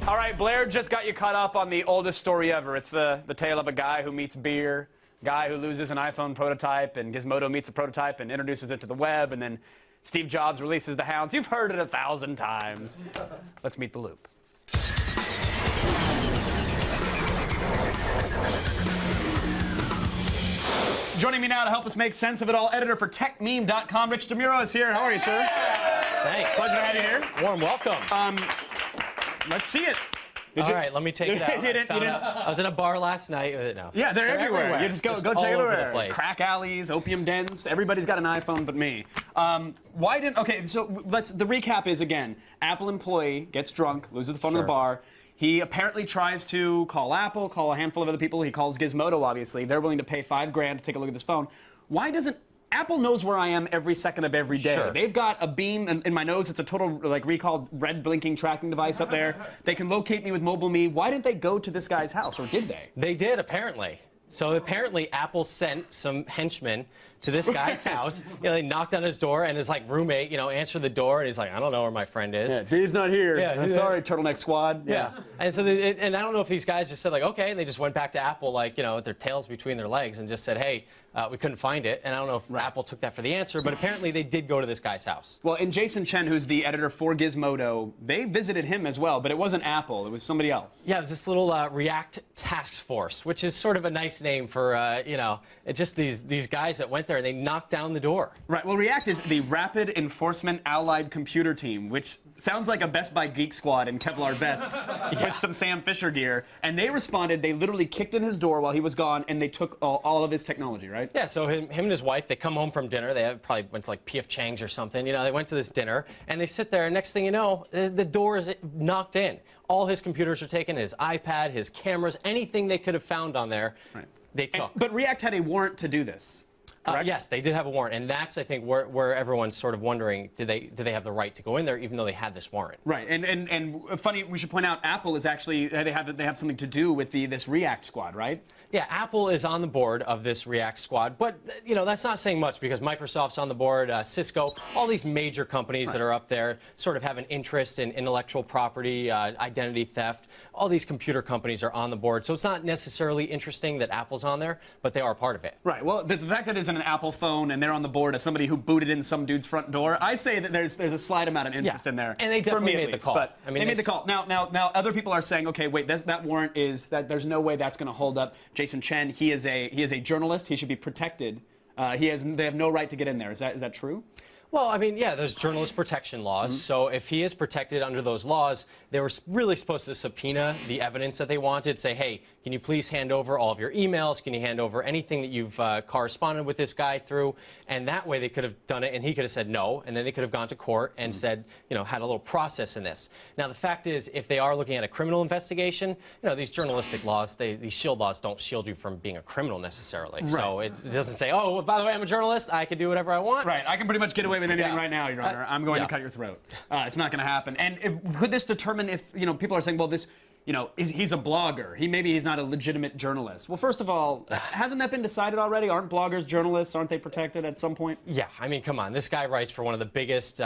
All right, Blair just got you caught up on the oldest story ever. It's the tale of a guy who meets beer, guy who loses an iPhone prototype, and Gizmodo meets a prototype and introduces it to the web, and then Steve Jobs releases the hounds. You've heard it 1,000 times. Let's meet the loop. Joining me now to help us make sense of it all, editor for TechMeme.com, Rich DeMuro is here. How are you, sir? Thanks. Pleasure to have you here. Warm welcome. Let's see it. All right, let me take that. I was in a bar last night. No. Yeah, they're everywhere. You just go check it all over everywhere. the place. Crack alleys, opium dens. Everybody's got an iPhone but me. Okay, so the recap is, again, Apple employee gets drunk, loses the phone in the bar. He apparently tries to call Apple, call a handful of other people. He calls Gizmodo, obviously. They're willing to pay $5 grand to take a look at this phone. Why doesn't Apple knows where I am every second of every day. Sure. They've got a beam in my nose. It's a total recalled red blinking tracking device up there. They can locate me with Mobile Me. Why didn't they go to this guy's house, or did they? They did, apparently. So apparently Apple sent some henchmen to this guy's house. They knocked on his door, and his roommate, answered the door, and he's like, I don't know where my friend is. Yeah, Dave's not here. Yeah, I'm sorry, Turtleneck Squad. Yeah. And so, and I don't know if these guys just said okay, and they just went back to Apple with their tails between their legs and just said, hey, we couldn't find it. And I don't know if Apple took that for the answer, but apparently they did go to this guy's house. Well, and Jason Chen, who's the editor for Gizmodo, they visited him as well, but it wasn't Apple. It was somebody else. Yeah, it was this little React Task Force, which is sort of a nice name for, it's just these guys that went there and they knocked down the door. Right. Well, React is the Rapid Enforcement Allied Computer Team, which sounds like a Best Buy Geek Squad in Kevlar vests with some Sam Fisher gear. And they responded. They literally kicked in his door while he was gone, and they took all of his technology, right? Yeah, so him and his wife, they come home from dinner. They probably went to P.F. Chang's or something. They went to this dinner, and they sit there, and next thing you know, the door is knocked in. All his computers are taken, his iPad, his cameras, anything they could have found on there, they took. But React had a warrant to do this. Yes, they did have a warrant, and that's, I think, where everyone's sort of wondering, do they have the right to go in there, even though they had this warrant? Right, and funny, we should point out, Apple is actually they have something to do with this React squad, right? Yeah, Apple is on the board of this React squad, but that's not saying much because Microsoft's on the board, Cisco, all these major companies that are up there sort of have an interest in intellectual property, identity theft. All these computer companies are on the board, so it's not necessarily interesting that Apple's on there, but they are part of it. Right. Well, the fact that it's an Apple phone and they're on the board of somebody who booted in some dude's front door, I say that there's a slight amount of interest in there. And they definitely made the call. But they made the call. Now other people are saying, okay, wait, that warrant is that there's no way that's going to hold up. Jason Chen, he is a journalist. He should be protected. They have no right to get in there. Is that true? Well, I mean, yeah, there's journalist protection laws. So if he is protected under those laws, they were really supposed to subpoena the evidence that they wanted, say, hey, can you please hand over all of your emails? Can you hand over anything that you've corresponded with this guy through? And that way they could have done it, and he could have said no, and then they could have gone to court and said, had a little process in this. Now, the fact is, if they are looking at a criminal investigation, these journalistic laws, these shield laws don't shield you from being a criminal necessarily. Right. So it doesn't say, oh, well, by the way, I'm a journalist. I can do whatever I want. Right. I can pretty much get away with anything right now, Your Honor. I'm going to cut your throat. It's not going to happen. And could this determine if, people are saying, well, this, he's a blogger. Maybe he's not a legitimate journalist. Well, first of all, hasn't that been decided already? Aren't bloggers journalists? Aren't they protected at some point? Yeah. I mean, come on. This guy writes for one of the biggest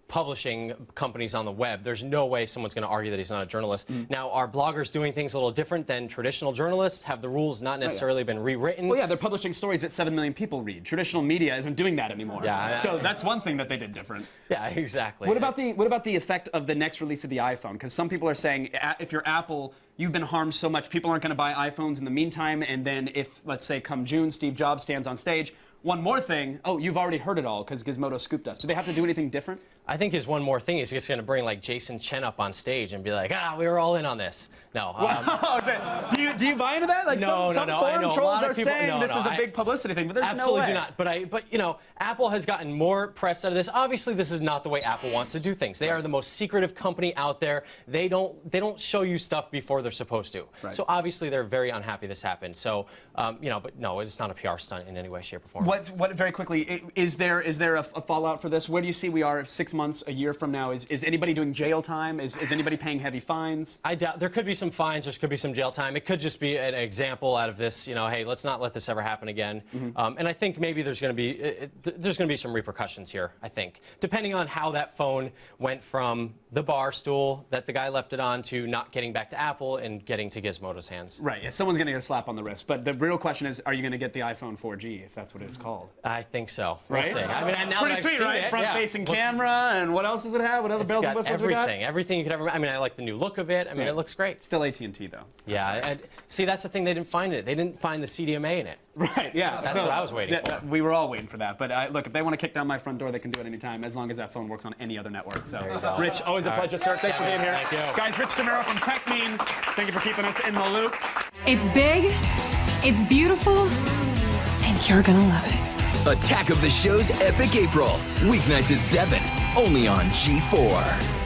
publishing companies on the web. There's no way someone's going to argue that he's not a journalist. Now, are bloggers doing things a little different than traditional journalists? Have the rules not necessarily been rewritten? Well, yeah, they're publishing stories that 7 million people read. Traditional media isn't doing that anymore. Yeah, so that's one thing that they did different. Yeah, exactly. What about the effect of the next release of the iPhone? Because some people are saying if you're Apple, you've been harmed so much, people aren't going to buy iPhones in the meantime, and then if, let's say, come June, Steve Jobs stands on stage, one more thing, you've already heard it all because Gizmodo scooped us. Do they have to do anything different? I think his one more thing is just going to bring Jason Chen up on stage and be like, we were all in on this. No. Do you buy into that? Some forum trolls are saying this is a big publicity thing, but there's no way. Absolutely do not. But Apple has gotten more press out of this. Obviously, this is not the way Apple wants to do things. They are the most secretive company out there. They don't show you stuff before they're supposed to. Right. So obviously, they're very unhappy this happened. So, but no, it's not a PR stunt in any way, shape, or form. What very quickly, is there a fallout for this? Where do you see we are 6 6 months, a year from now, is anybody doing jail time? Is anybody paying heavy fines? I doubt there could be some fines. There could be some jail time. It could just be an example out of this. You know, hey, let's not let this ever happen again. And I think maybe there's going to be some repercussions here. I think, depending on how that phone went from the bar stool that the guy left it on to not getting back to Apple and getting to Gizmodo's hands. Right. Yeah, someone's going to get a slap on the wrist. But the real question is, are you going to get the iPhone 4G, if that's what it's called? I think so. We'll Right? see. I mean, now Pretty that I've sweet, seen right? it, Front-facing looks- camera, and what else does it have? What other It's bells and got whistles we got? everything you could ever. I mean, I like the new look of it. I mean, it looks great. Still AT&T though. Yeah. See, that's the thing they didn't find in it. They didn't find the CDMA in it. Right. Yeah. That's what I was waiting for. We were all waiting for that. But look, if they want to kick down my front door, they can do it anytime, as long as that phone works on any other network. So, you go. Rich, always a pleasure, sir. Thanks for being here. Thank you. Guys, Rich DeMiro from TechMeme. Thank you for keeping us in the loop. It's big, it's beautiful, and you're gonna love it. Attack of the Show's Epic April. Weeknights at 7. Only on G4.